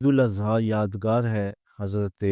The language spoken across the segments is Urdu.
عید الاضحیٰ یادگار ہے حضرت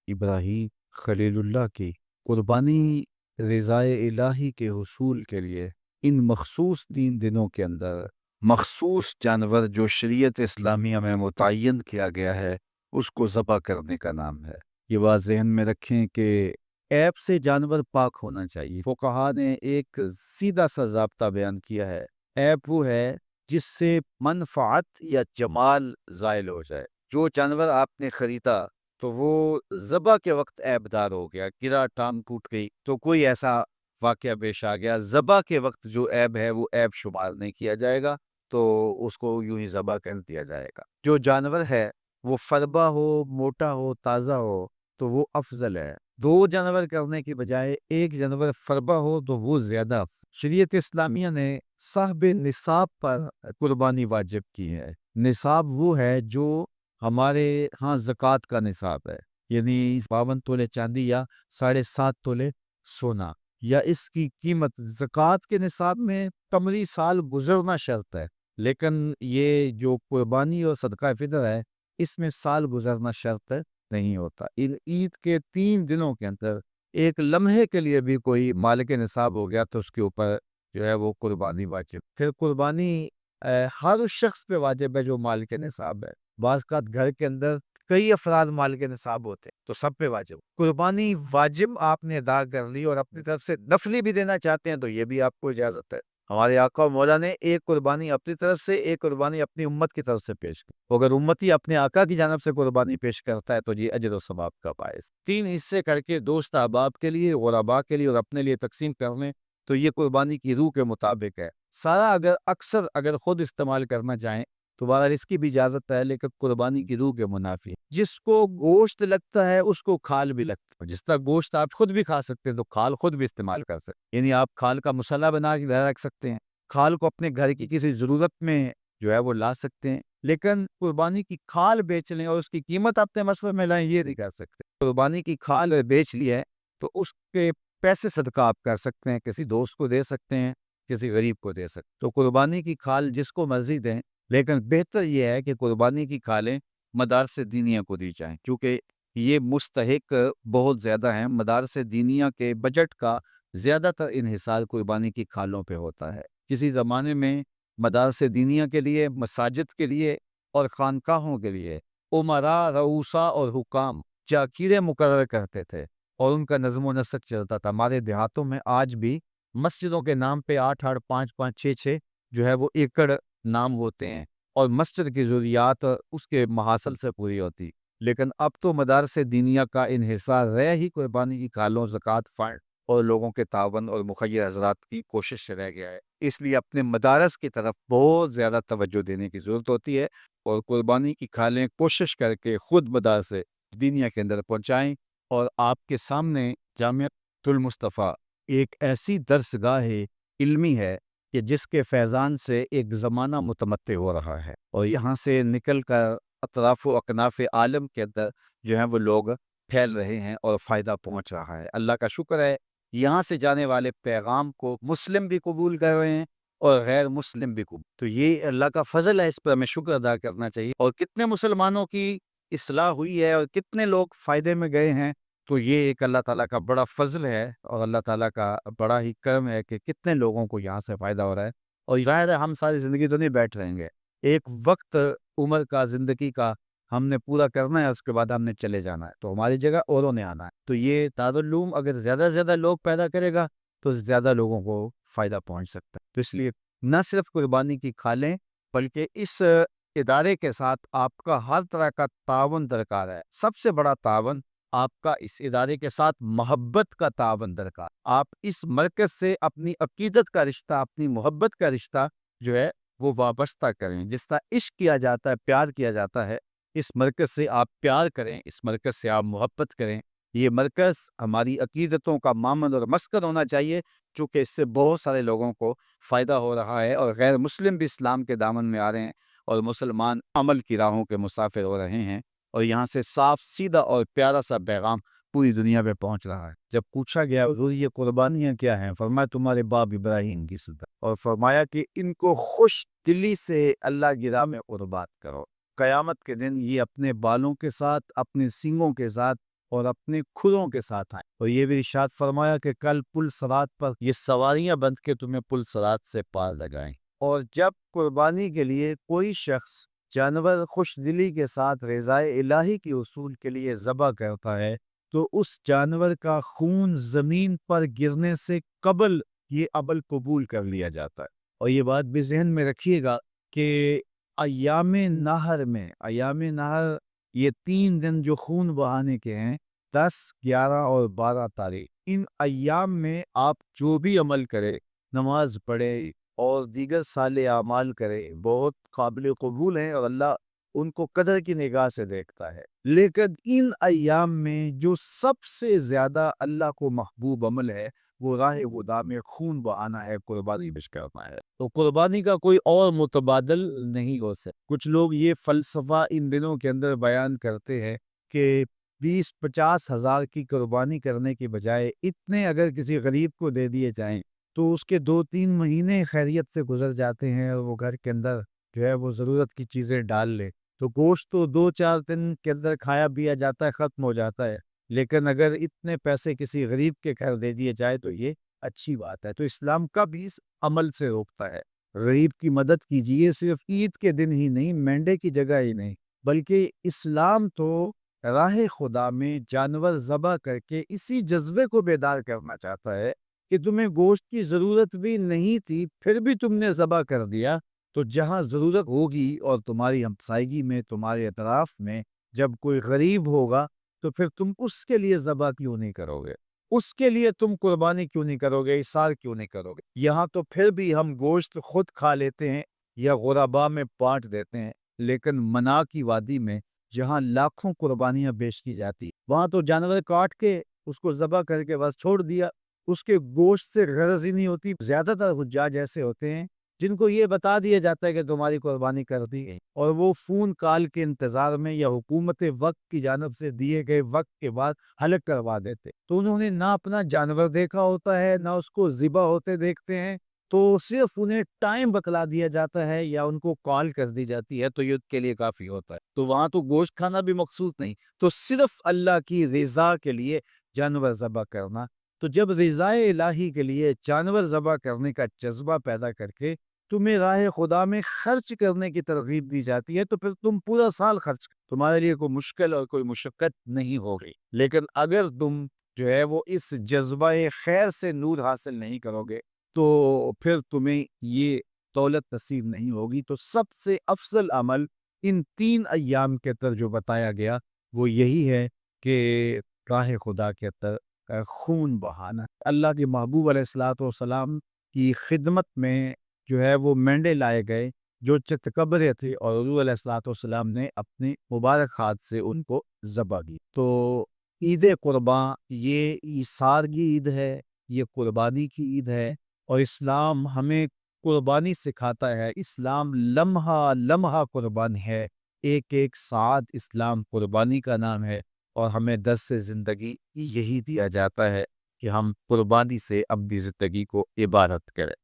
ابراہیم خلیل اللہ کی قربانی رضائے الہی کے حصول کے لیے ان مخصوص دنوں کے اندر مخصوص جانور جو شریعت اسلامیہ میں متعین کیا گیا ہے اس کو ذبح کرنے کا نام ہے۔ یہ بات ذہن میں رکھیں کہ عیب سے جانور پاک ہونا چاہیے۔ فقہا نے ایک سیدھا سا ضابطہ بیان کیا ہے، عیب وہ ہے جس سے منفعت یا جمال زائل ہو جائے۔ جو جانور آپ نے خریدا تو وہ ذبح کے وقت عیب دار ہو گیا، گرا، ٹانگ ٹوٹ گئی تو کوئی ایسا واقعہ پیش آ گیا، ذبح کے وقت جو عیب ہے وہ عیب شمار نہیں کیا جائے گا، تو اس کو یوں ہی ذبح کر دیا جائے گا۔ جو جانور ہے وہ فربا ہو، موٹا ہو، تازہ ہو تو وہ افضل ہے۔ دو جانور کرنے کی بجائے ایک جانور فربا ہو تو وہ زیادہ افضل۔ شریعت اسلامیہ نے صاحب نصاب پر قربانی واجب کی ہے۔ نصاب وہ ہے جو ہمارے ہاں زکوٰۃ کا نصاب ہے، یعنی 52 تولے چاندی یا 7.5 تولے سونا، یا اس کی قیمت زکوٰۃ کے نصاب میں قمری سال گزرنا شرط ہے، لیکن یہ جو قربانی اور صدقہ فطر ہے اس میں سال گزرنا شرط نہیں ہوتا۔ ان عید کے 3 دنوں کے اندر ایک لمحے کے لیے بھی کوئی مالک نصاب ہو گیا تو اس کے اوپر جو ہے وہ قربانی واجب۔ پھر قربانی ہر اس شخص پہ واجب ہے جو مالک نصاب ہے۔ بعض کا گھر کے اندر کئی افراد مالک نصاب ہوتے ہیں تو سب پہ واجب۔ قربانی واجب آپ نے ادا کر لی اور اپنی طرف سے نفلی بھی دینا چاہتے ہیں تو یہ بھی آپ کو اجازت ہے۔ ہمارے آقا و مولا نے ایک قربانی اپنی طرف سے، ایک قربانی اپنی امت کی طرف سے پیش کی۔ اگر امتی اپنے آقا کی جانب سے قربانی پیش کرتا ہے تو یہ اجر و ثواب کا باعث۔ 3 حصے کر کے دوست احباب کے لیے، غرباء کے لیے اور اپنے لیے تقسیم کرنے تو یہ قربانی کی روح کے مطابق ہے۔ سارا اگر خود استعمال کرنا چاہیں تو بہرحال اس کی بھی اجازت ہے، لیکن قربانی کی روح کے منافی۔ جس کو گوشت لگتا ہے اس کو کھال بھی لگتا ہے۔ جس طرح گوشت آپ خود بھی کھا سکتے ہیں تو کھال خود بھی استعمال کر سکتے ہیں، یعنی آپ کھال کا مسئلہ بنا کے رکھ سکتے ہیں، کھال کو اپنے گھر کی کسی ضرورت میں جو ہے وہ لا سکتے ہیں، لیکن قربانی کی کھال بیچ لیں اور اس کی قیمت اپنے مصرف میں لائیں یہ نہیں کر سکتے۔ قربانی کی کھال بیچ لی ہے تو اس کے پیسے صدقہ آپ کر سکتے ہیں، کسی دوست کو دے سکتے ہیں، کسی غریب کو دے سکتے ہیں۔ تو قربانی کی کھال جس کو مرضی دیں، لیکن بہتر یہ ہے کہ قربانی کی کھالیں مدارس دینیہ کو دی جائیں، کیونکہ یہ مستحق بہت زیادہ ہیں۔ مدارس دینیہ کے بجٹ کا زیادہ تر انحصار قربانی کی کھالوں پہ ہوتا ہے۔ کسی زمانے میں مدارس دینیہ کے لیے، مساجد کے لیے اور خانقاہوں کے لیے امراء، رؤساء اور حکام چاکیریں مقرر کرتے تھے اور ان کا نظم و نسق چلتا تھا۔ ہمارے دیہاتوں میں آج بھی مسجدوں کے نام پہ 8-8، 5-5، 6-6 جو ہے وہ ایکڑ نام ہوتے ہیں اور مسجد کی ضروریات اس کے محاصل سے پوری ہوتی، لیکن اب تو مدارس دینیہ کا انحصار رہ ہی قربانی کی کھالوں، زکوٰۃ فنڈ اور لوگوں کے تعاون اور مخیر حضرات کی کوشش سے رہ گیا ہے۔ اس لیے اپنے مدارس کی طرف بہت زیادہ توجہ دینے کی ضرورت ہوتی ہے اور قربانی کی کھالیں کوشش کر کے خود مدارس دینیہ کے اندر پہنچائیں۔ اور آپ کے سامنے جامعۃ المصطفیٰ ایک ایسی درسگاہ علمی ہے کہ جس کے فیضان سے ایک زمانہ متمتع ہو رہا ہے، اور یہاں سے نکل کر اطراف و اکناف عالم کے اندر جو ہیں وہ لوگ پھیل رہے ہیں اور فائدہ پہنچ رہا ہے۔ اللہ کا شکر ہے، یہاں سے جانے والے پیغام کو مسلم بھی قبول کر رہے ہیں اور غیر مسلم بھی قبول۔ تو یہ اللہ کا فضل ہے، اس پر ہمیں شکر ادا کرنا چاہیے۔ اور کتنے مسلمانوں کی اصلاح ہوئی ہے اور کتنے لوگ فائدے میں گئے ہیں، تو یہ ایک اللہ تعالیٰ کا بڑا فضل ہے اور اللہ تعالیٰ کا بڑا ہی کرم ہے کہ کتنے لوگوں کو یہاں سے فائدہ ہو رہا ہے۔ اور ظاہر ہے ہم ساری زندگی تو نہیں بیٹھ رہیں گے، ایک وقت عمر کا، زندگی کا ہم نے پورا کرنا ہے، اس کے بعد ہم نے چلے جانا ہے، تو ہماری جگہ اوروں نے آنا ہے۔ تو یہ دارالعلوم اگر زیادہ سے زیادہ لوگ پیدا کرے گا تو زیادہ لوگوں کو فائدہ پہنچ سکتا ہے۔ تو اس لیے نہ صرف قربانی کی کھالیں بلکہ اس ادارے کے ساتھ آپ کا ہر طرح کا تعاون درکار ہے۔ سب سے بڑا تعاون آپ کا اس ادارے کے ساتھ محبت کا تعاون درکار۔ آپ اس مرکز سے اپنی عقیدت کا رشتہ، اپنی محبت کا رشتہ جو ہے وہ وابستہ کریں۔ جس طرح عشق کیا جاتا ہے، پیار کیا جاتا ہے، اس مرکز سے آپ پیار کریں، اس مرکز سے آپ محبت کریں۔ یہ مرکز ہماری عقیدتوں کا مامن اور مسکن ہونا چاہیے، چونکہ اس سے بہت سارے لوگوں کو فائدہ ہو رہا ہے اور غیر مسلم بھی اسلام کے دامن میں آ رہے ہیں اور مسلمان عمل کی راہوں کے مسافر ہو رہے ہیں، اور یہاں سے صاف، سیدھا اور پیارا سا پیغام پوری دنیا میں پہنچ رہا ہے۔ جب پوچھا گیا حضور یہ قربانیاں کیا ہیں، فرمایا تمہارے باپ ابراہیم کی صدق، اور فرمایا کہ ان کو خوش دلی سے اللہ کی راہ میں قربان کرو۔ قیامت کے دن یہ اپنے بالوں کے ساتھ، اپنے سینگوں کے ساتھ اور اپنے کھروں کے ساتھ آئیں۔ اور یہ بھی ارشاد فرمایا کہ کل پل صراط پر یہ سواریاں بند کے تمہیں پل صراط سے پار لگائیں۔ اور جب قربانی کے لیے کوئی شخص جانور خوش دلی کے ساتھ رضائے الہی کے حصول کے لیے ذبح کرتا ہے تو اس جانور کا خون زمین پر گرنے سے قبل یہ عمل قبول کر لیا جاتا ہے۔ اور یہ بات بھی ذہن میں رکھیے گا کہ ایام نہر یہ 3 دن جو خون بہانے کے ہیں، 10، 11 اور 12 تاریخ، ان ایام میں آپ جو بھی عمل کرے، نماز پڑھے اور دیگر صالح اعمال کرے، بہت قابل قبول ہیں اور اللہ ان کو قدر کی نگاہ سے دیکھتا ہے۔ لیکن ان ایام میں جو سب سے زیادہ اللہ کو محبوب عمل ہے وہ راہ خدا میں خون بہانا ہے، قربانی پیش کرنا ہے۔ تو قربانی کا کوئی اور متبادل نہیں ہو سکتا۔ کچھ لوگ یہ فلسفہ ان دنوں کے اندر بیان کرتے ہیں کہ 20-50 ہزار کی قربانی کرنے کے بجائے اتنے اگر کسی غریب کو دے دیے جائیں تو اس کے 2-3 مہینے خیریت سے گزر جاتے ہیں اور وہ گھر کے اندر جو ہے وہ ضرورت کی چیزیں ڈال لے تو گوشت تو 2-4 دن کے اندر کھایا پیا جاتا ہے، ختم ہو جاتا ہے۔ لیکن اگر اتنے پیسے کسی غریب کے گھر دے دیے جائے تو یہ اچھی بات ہے۔ تو اسلام کا بھی اس عمل سے روکتا ہے، غریب کی مدد کیجیے، صرف عید کے دن ہی نہیں، مینڈے کی جگہ ہی نہیں، بلکہ اسلام تو راہ خدا میں جانور ذبح کر کے اسی جذبے کو بیدار کرنا چاہتا ہے کہ تمہیں گوشت کی ضرورت بھی نہیں تھی پھر بھی تم نے ذبح کر دیا، تو جہاں ضرورت ہوگی اور تمہاری ہمسائیگی میں، تمہارے اطراف میں جب کوئی غریب ہوگا تو پھر تم اس کے لیے ذبح کیوں نہیں کرو گے؟ اس کے لیے تم قربانی کیوں نہیں کرو گے؟ اثار کیوں نہیں کرو گے؟ یہاں تو پھر بھی ہم گوشت خود کھا لیتے ہیں یا غربا میں بانٹ دیتے ہیں، لیکن منا کی وادی میں جہاں لاکھوں قربانیاں پیش کی جاتی وہاں تو جانور کاٹ کے اس کو ذبح کر کے بس چھوڑ دیا، اس کے گوشت سے غرض ہی نہیں ہوتی۔ زیادہ تر حجاج ایسے ہوتے ہیں جن کو یہ بتا دیا جاتا ہے کہ تمہاری قربانی کر دی گئی اور وہ فون کال کے انتظار میں یا حکومت وقت کی جانب سے دیے گئے وقت کے بعد حلق کروا دیتے، تو انہوں نے نہ اپنا جانور دیکھا ہوتا ہے نہ اس کو ذبح ہوتے دیکھتے ہیں، تو صرف انہیں ٹائم بتلا دیا جاتا ہے یا ان کو کال کر دی جاتی ہے تو یہ کے لیے کافی ہوتا ہے۔ تو وہاں تو گوشت کھانا بھی مقصود نہیں، تو صرف اللہ کی رضا کے لیے جانور ذبح کرنا۔ تو جب رضا الہی کے لیے جانور ذبح کرنے کا جذبہ پیدا کر کے تمہیں راہ خدا میں خرچ کرنے کی ترغیب دی جاتی ہے تو پھر تم پورا سال خرچ، تمہارے لیے کوئی مشکل اور کوئی مشقت نہیں ہوگی۔ لیکن اگر تم جو ہے وہ اس جذبہ خیر سے نور حاصل نہیں کرو گے تو پھر تمہیں یہ دولت نصیب نہیں ہوگی۔ تو سب سے افضل عمل ان 3 ایام کے اندر جو بتایا گیا وہ یہی ہے کہ راہ خدا کے اندر خون بہانا۔ اللہ کے محبوب علیہ الصلوۃ والسلام کی خدمت میں جو ہے وہ مینڈے لائے گئے جو چتکبرے تھے اور حضور علیہ الصلوۃ والسلام نے اپنے مبارک ہاتھ سے ان کو ذبح کی۔ تو عید قرباں یہ ایثار کی عید ہے، یہ قربانی کی عید ہے، اور اسلام ہمیں قربانی سکھاتا ہے۔ اسلام لمحہ لمحہ قربانی ہے، ایک ایک ساتھ اسلام قربانی کا نام ہے، اور ہمیں درس زندگی یہی دیا جاتا ہے کہ ہم قربانی سے اپنی زندگی کو عبادت کریں۔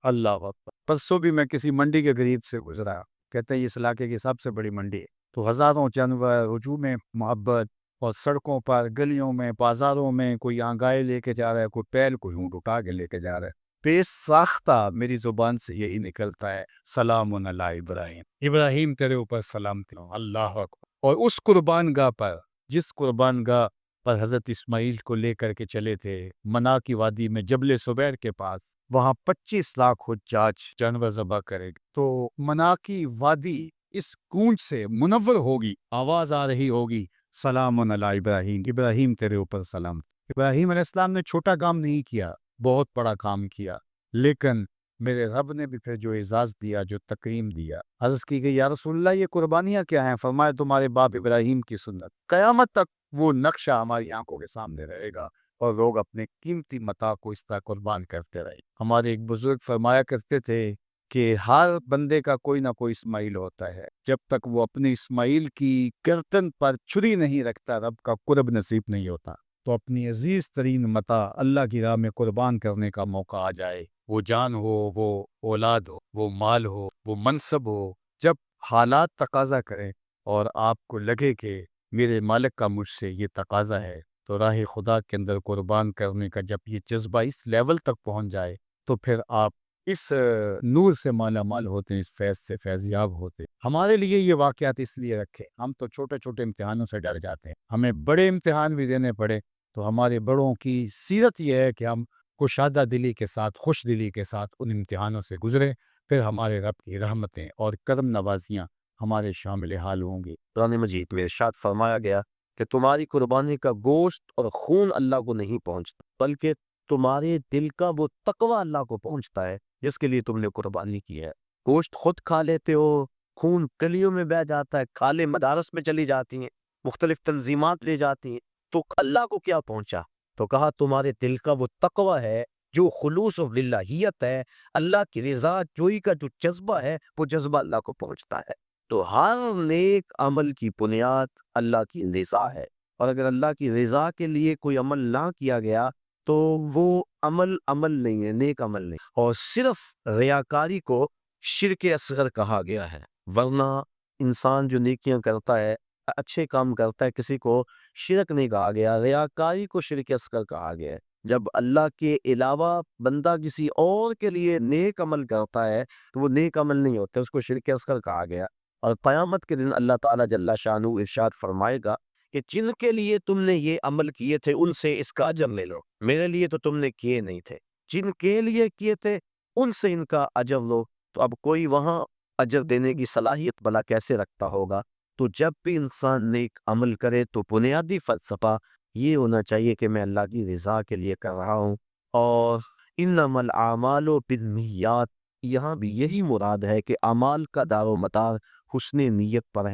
اللہ اکبر۔ پرسوں بھی میں کسی منڈی کے قریب سے گزرا، کہتے ہیں اس علاقے کی سب سے بڑی منڈی ہے، تو ہزاروں جانور ہجوم محبت، اور سڑکوں پر، گلیوں میں، بازاروں میں کوئی یہاں گائے لے کے جا رہا ہے، کوئی پیل، کوئی اونٹ اٹھا کے لے کے جا رہا ہے۔ بے ساختہ میری زبان سے یہی نکلتا ہے، سلام علی ابراہیم، ابراہیم تیرے اوپر سلامتی ہو۔ اللہ اکبر۔ اور اس قربان گاہ پر، جس قربان گاہ پر حضرت اسماعیل کو لے کر کے چلے تھے، منا کی وادی میں جبل سبیر کے پاس، وہاں 25 لاکھ حجاج جانور ذبح کرے گا، تو منا کی وادی اس گونج سے منور ہوگی، آواز آ رہی ہوگی، سلام علی ابراہیم، ابراہیم تیرے اوپر سلام۔ ابراہیم علیہ السلام نے چھوٹا کام نہیں کیا، بہت بڑا کام کیا، لیکن میرے رب نے بھی پھر جو اعزاز دیا، جو تکریم دیا، عرض کی گئی یا رسول اللہ یہ قربانیاں کیا ہیں؟ فرمایا تمہارے باپ ابراہیم کی سنت۔ قیامت تک وہ نقشہ ہماری آنکھوں کے سامنے رہے گا اور لوگ اپنے قیمتی متاع کو اس طرح قربان کرتے رہے۔ ہمارے ایک بزرگ فرمایا کرتے تھے کہ ہر بندے کا کوئی نہ کوئی اسماعیل ہوتا ہے، جب تک وہ اپنے اسماعیل کی گردن پر چھری نہیں رکھتا رب کا قرب نصیب نہیں ہوتا۔ تو اپنی عزیز ترین متاع اللہ کی راہ میں قربان کرنے کا موقع آ جائے، وہ جان ہو، وہ اولاد ہو، وہ مال ہو، وہ منصب ہو، جب حالات تقاضا کریں اور آپ کو لگے کہ میرے مالک کا مجھ سے یہ تقاضا ہے، تو راہ خدا کے اندر قربان کرنے کا جب یہ جذبہ اس لیول تک پہنچ جائے تو پھر آپ اس نور سے مالا مال ہوتے ہیں، اس فیض سے فیضیاب ہوتے ہیں۔ ہمارے لیے یہ واقعات اس لیے رکھے، ہم تو چھوٹے چھوٹے امتحانوں سے ڈر جاتے ہیں، ہمیں بڑے امتحان بھی دینے پڑے تو ہمارے بڑوں کی سیرت یہ ہے کہ ہم کشادہ دلی کے ساتھ، خوش دلی کے ساتھ ان امتحانوں سے گزرے، پھر ہمارے رب کی رحمتیں اور کرم نوازیاں ہمارے شامل حال ہوں گی۔ قرآن مجید میں ارشاد فرمایا گیا کہ تمہاری قربانی کا گوشت اور خون اللہ کو نہیں پہنچتا، بلکہ تمہارے دل کا وہ تقوی اللہ کو پہنچتا ہے جس کے لیے تم نے قربانی کی ہے۔ گوشت خود کھا لیتے ہو، خون گلیوں میں بہہ جاتا ہے، کالے مدارس میں چلی جاتی ہیں، مختلف تنظیمات لے جاتی ہیں، تو اللہ کو کیا پہنچا؟ تو کہا تمہارے دل کا وہ تقوی ہے، جو خلوص و للہیت ہے، اللہ کی رضا جوئی کا جو جذبہ ہے، وہ جذبہ اللہ کو پہنچتا ہے۔ تو ہر نیک عمل کی بنیاد اللہ کی رضا ہے، اور اگر اللہ کی رضا کے لیے کوئی عمل نہ کیا گیا تو وہ عمل نہیں ہے، نیک عمل نہیں۔ اور صرف ریاکاری کو شرک اصغر کہا گیا ہے، ورنہ انسان جو نیکیاں کرتا ہے، اچھے کام کرتا ہے، کسی کو شرک نہیں کہا گیا، ریاکاری کو شرک اصغر کہا گیا ہے۔ جب اللہ کے علاوہ بندہ کسی اور کے لیے نیک عمل کرتا ہے تو وہ نیک عمل نہیں ہوتا، اس کو شرک اصغر کہا گیا۔ اور قیامت کے دن اللہ تعالیٰ جل شانہ ارشاد فرمائے گا کہ جن کے لیے تم نے یہ عمل کیے تھے ان سے اس کا اجر لے لو، میرے لیے تو تم نے کیے نہیں تھے، جن کے لیے کیے تھے ان سے ان کا اجر لو۔ تو اب کوئی وہاں اجر دینے کی صلاحیت بھلا کیسے رکھتا ہوگا؟ تو جب بھی انسان نیک عمل کرے تو بنیادی فلسفہ یہ ہونا چاہیے کہ میں اللہ کی رضا کے لیے کر رہا ہوں، اور انما الاعمال بالنیات، یہاں بھی یہی مراد ہے کہ اعمال کا دار و مدار حسن نیت پر ہے۔